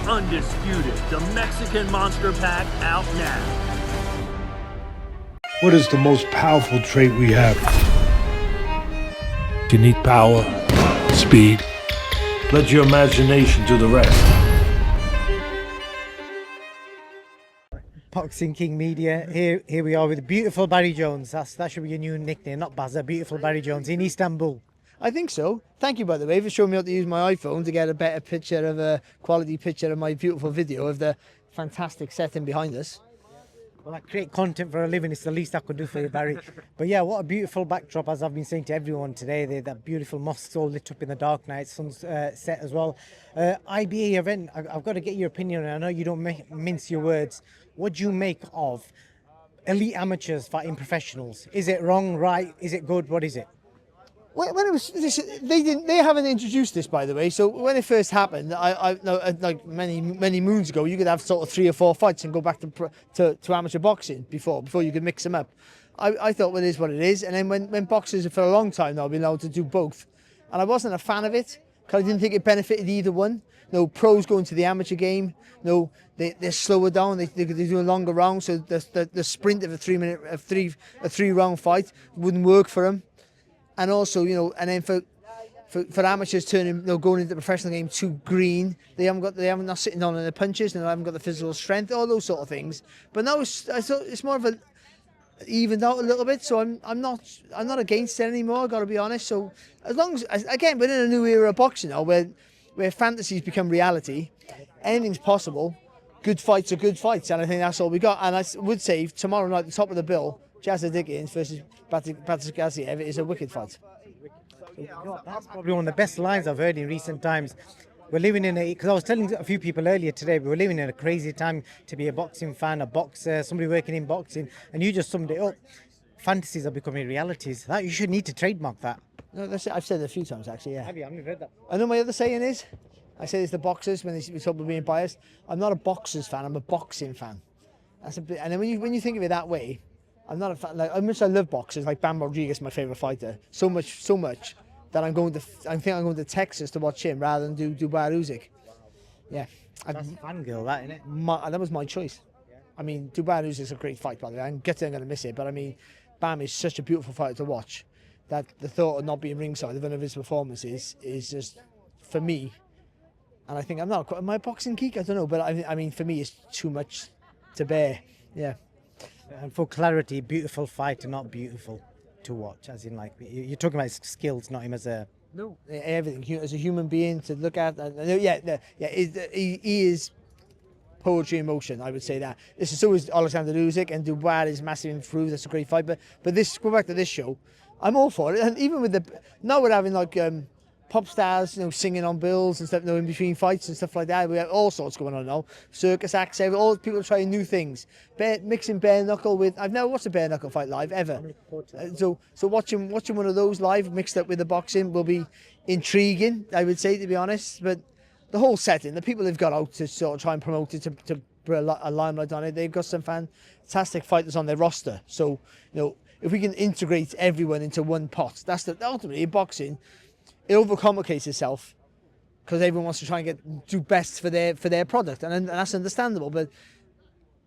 Undisputed, the Mexican Monster Pack out now. What is the most powerful trait we have? You need power, speed. Let your imagination do the rest. Boxing King Media. Here we are with beautiful Barry Jones. That should be your new nickname, not Bazza. Beautiful Barry Jones in Istanbul. I think so. Thank you, by the way, for showing me how to use my iPhone to get a better picture of a quality picture of my beautiful video of the fantastic setting behind us. Well, I create content for a living. It's the least I could do for you, Barry. But yeah, what a beautiful backdrop, as I've been saying to everyone today. That beautiful mosques all lit up in the dark night, sun's set as well. IBA event, I've got to get your opinion. I know you don't mince your words. What do you make of elite amateurs fighting professionals? Is it wrong, right? Is it good? What is it? When it was, they haven't introduced this, by the way. So when it first happened, I like many moons ago, you could have sort of 3 or 4 fights and go back to amateur boxing before you could mix them up. I thought, well, it is what it is. And then when boxers for a long time now have been able to do both, and I wasn't a fan of it because I didn't think it benefited either one. No, pros go into the amateur game. No, they're slower down. They do a longer round, so the sprint of a 3 round fight wouldn't work for them. And also, and then for amateurs going into the professional game too green, they haven't not sitting on the punches, and they haven't got the physical strength, all those sort of things. But now it's more of a evened out a little bit, so I'm not against it anymore. I got to be honest. So as long as again, we're in a new era of boxing now, where fantasies become reality, anything's possible. Good fights are good fights, and I think that's all we got. And I would say tomorrow night, the top of the bill, Jazza Dickens versus Batagaziev is a wicked fight. That's probably one of the best lines I've heard in recent times. We're living in because I was telling a few people earlier today, we're living in a crazy time to be a boxing fan, a boxer, somebody working in boxing, and you just summed it up. Fantasies are becoming realities. You should need to trademark that. No, that's it. I've said it a few times actually. Yeah. Have you? I haven't heard that. I know my other saying is, I say it's the boxers when they talk about being biased. I'm not a boxers fan. I'm a boxing fan. That's a bit. And then when you think of it that way, I'm not a fan. Like, I love boxers. Like Bam Rodriguez, my favorite fighter. So much that I think I'm going to Texas to watch him rather than do Dubai Usyk. Yeah. That's fangirl, that, isn't it? That was my choice. I mean, Dubai Usyk's a great fight, by the way. I'm going to miss it, but I mean, Bam is such a beautiful fighter to watch that the thought of not being ringside of one of his performances is just, for me, and I think am I a boxing geek? I don't know, but I mean, for me, it's too much to bear. Yeah. And for clarity, beautiful fighter, not beautiful to watch. As in, like, you're talking about his skills, not him as a... No, everything. As a human being to look at. He is poetry in motion, I would say that. This is always Alexander Usyk, and Dubai is massively improved. That's a great fight. But go back to this show, I'm all for it. And even with now we're having like pop stars, singing on bills and stuff, in between fights and stuff like that. We have all sorts going on now. Circus acts, all people are trying new things. Mixing bare knuckle with, I've never watched a bare knuckle fight live ever. So watching one of those live mixed up with the boxing will be intriguing, I would say, to be honest. But the whole setting, the people they've got out to sort of try and promote it to put a limelight on it, they've got some fantastic fighters on their roster. So if we can integrate everyone into one pot, that's ultimately in boxing. It overcomplicates itself because everyone wants to try and do best for their product, and that's understandable. But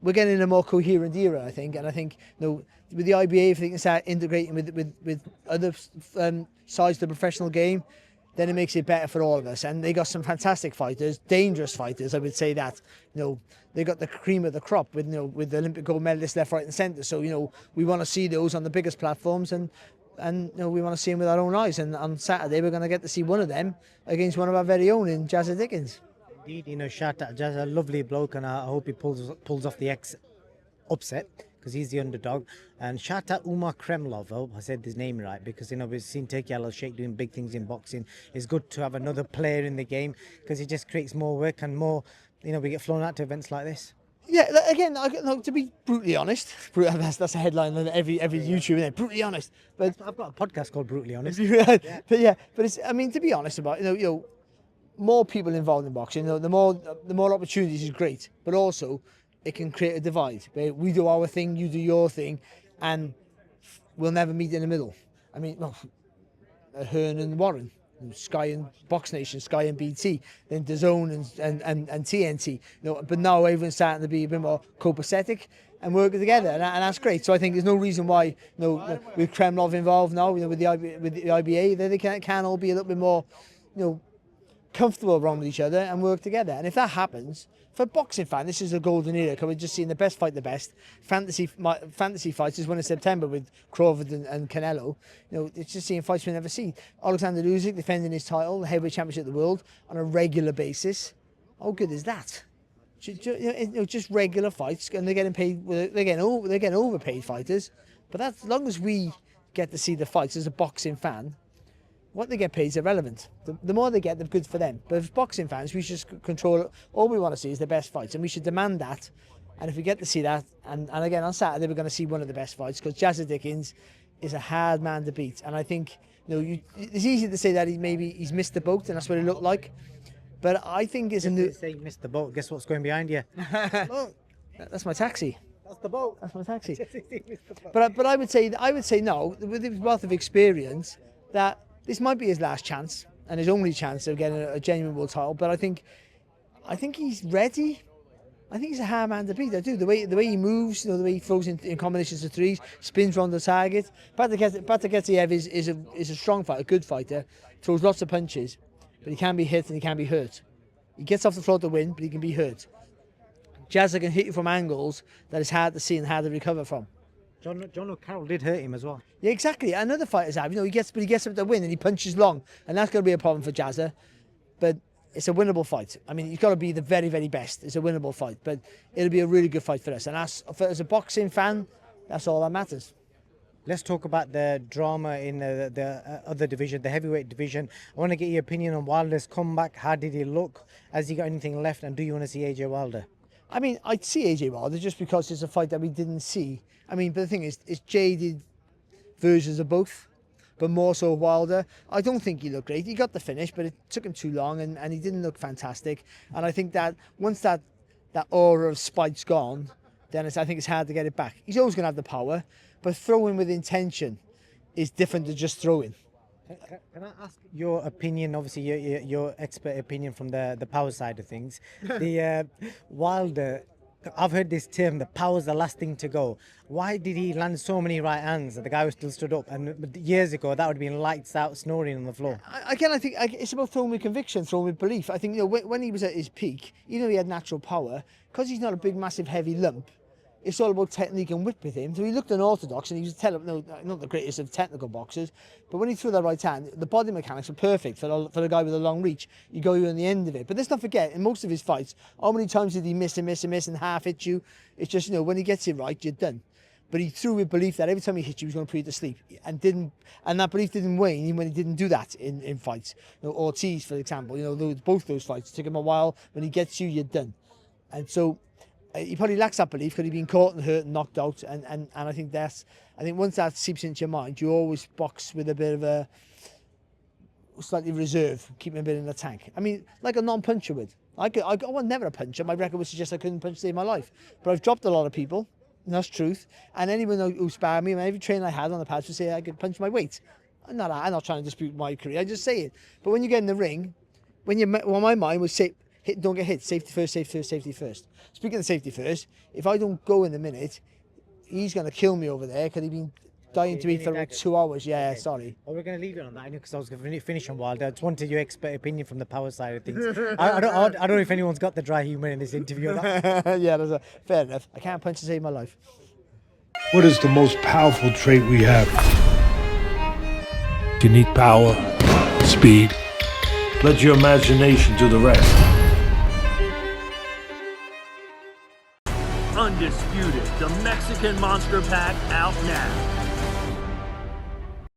we're getting in a more coherent era, I think. And I think with the IBA, if they can start integrating with other sides of the professional game, then it makes it better for all of us. And they got some fantastic fighters, dangerous fighters. I would say that they got the cream of the crop with with the Olympic gold medalists left, right, and centre. So we want to see those on the biggest platforms, and we want to see them with our own eyes. And on Saturday, we're going to get to see one of them against one of our very own in Jazza Dickens. Indeed, shout out Jazza, a lovely bloke, and I hope he pulls off the upset because he's the underdog. And shout out Umar Kremlov. I hope I said his name right, because we've seen Turkey Al-Sheikh doing big things in boxing. It's good to have another player in the game because it just creates more work and more. We get flown out to events like this. Yeah, again, to be brutally honest, that's a headline on every YouTube, isn't it? Brutally honest. But I've got a podcast called Brutally Honest. But it's, to be honest about more people involved in boxing, the more opportunities is great, but also it can create a divide. We do our thing, you do your thing, and we'll never meet in the middle. I mean, Hearn and Warren. Sky and Box Nation, Sky and BT, then DOESN and TNT. But now everyone's starting to be a bit more copacetic and working together, and that's great. So I think there's no reason why, with Kremlov involved now, with the IBA, they can all be a little bit more, comfortable around with each other and work together. And if that happens, for a boxing fan, this is a golden era, because we're just seeing the best fight the best. Fantasy fights is one in September with Crawford and Canelo. It's just seeing fights we've never seen. Alexander Usyk defending his title, the heavyweight championship of the world, on a regular basis. How good is that? Just regular fights, and they're getting paid. They're getting overpaid fighters. But that's, as long as we get to see the fights as a boxing fan, what they get paid is irrelevant. The more they get, the good for them. But as boxing fans, we should just control it. All we want to see is the best fights, and we should demand that. And if we get to see that, and again on Saturday we're going to see one of the best fights, because Jazza Dickens is a hard man to beat. And I think it's easy to say that he's missed the boat, and that's what it looked like. But I think it's a new. Say you missed the boat. Guess what's going behind you? Look, that's my taxi. That's the boat. That's my taxi. But I would say no, with his wealth of experience, that this might be his last chance and his only chance of getting a genuine world title. But I think he's ready. I think he's a hard man to beat. I do. The way he moves, the way he throws in combinations of threes, spins around the target. Bataketiev is a strong fighter, a good fighter, throws lots of punches, but he can be hit and he can be hurt. He gets off the floor to win, but he can be hurt. Jazza can hit you from angles that is hard to see and hard to recover from. John O'Carroll did hurt him as well. Yeah, exactly. Another fighters have. He gets up to win and he punches long, and that's going to be a problem for Jazza. But it's a winnable fight. I mean, you've got to be the very, very best. It's a winnable fight, but it'll be a really good fight for us. And as a boxing fan, that's all that matters. Let's talk about the drama in the other division, the heavyweight division. I want to get your opinion on Wilder's comeback. How did he look? Has he got anything left? And do you want to see AJ Wilder? I mean, I'd see AJ Wilder just because it's a fight that we didn't see. I mean, but the thing is, it's jaded versions of both, but more so Wilder. I don't think he looked great. He got the finish, but it took him too long, and he didn't look fantastic. And I think that once that aura of spite's gone, then I think it's hard to get it back. He's always going to have the power, but throwing with intention is different to just throwing. Can I ask your opinion, obviously your expert opinion from the power side of things? The Wilder, I've heard this term, the power's the last thing to go. Why did he land so many right hands? The guy was still stood up, and years ago that would have been lights out, snoring on the floor. I think it's about throwing with conviction, throwing with belief. I think when he was at his peak, even though he had natural power, because he's not a big, massive, heavy lump, it's all about technique and whip with him. So he looked unorthodox, and he was not the greatest of technical boxers, but when he threw that right hand, the body mechanics were perfect for the guy with a long reach. You go on the end of it. But let's not forget, in most of his fights, how many times did he miss and half hit you? It's just, when he gets it right, you're done. But he threw with belief that every time he hit you, he was going to put you to sleep, and that belief didn't wane even when he didn't do that in fights. Ortiz, for example, both those fights, it took him a while. When he gets you, you're done. And so he probably lacks that belief because he's been caught and hurt and knocked out, and I think once that seeps into your mind, you always box with a bit of a slightly reserve, keeping a bit in the tank. I mean, like a non-puncher would. I was never a puncher. My record would suggest I couldn't punch to save my life, but I've dropped a lot of people, and that's truth. And anyone who sparred me, every trainer I had on the pads would say I could punch my weight. I'm not trying to dispute my career. I just say it. But when you get in the ring, my mind was say, don't get hit. Safety first, safety first, safety first. Speaking of safety first, if I don't go in a minute, he's going to kill me over there because he's been dying to eat for about 2 hours. Yeah, okay. Sorry. Well, we're going to leave it on that because I was going to finish on Wilder. I just wanted your expert opinion from the power side of things. I don't know if anyone's got the dry humour in this interview. Yeah, fair enough. I can't punch to save my life. What is the most powerful trait we have? You need power, speed. Let your imagination do the rest. Undisputed, the Mexican Monster Pack out now.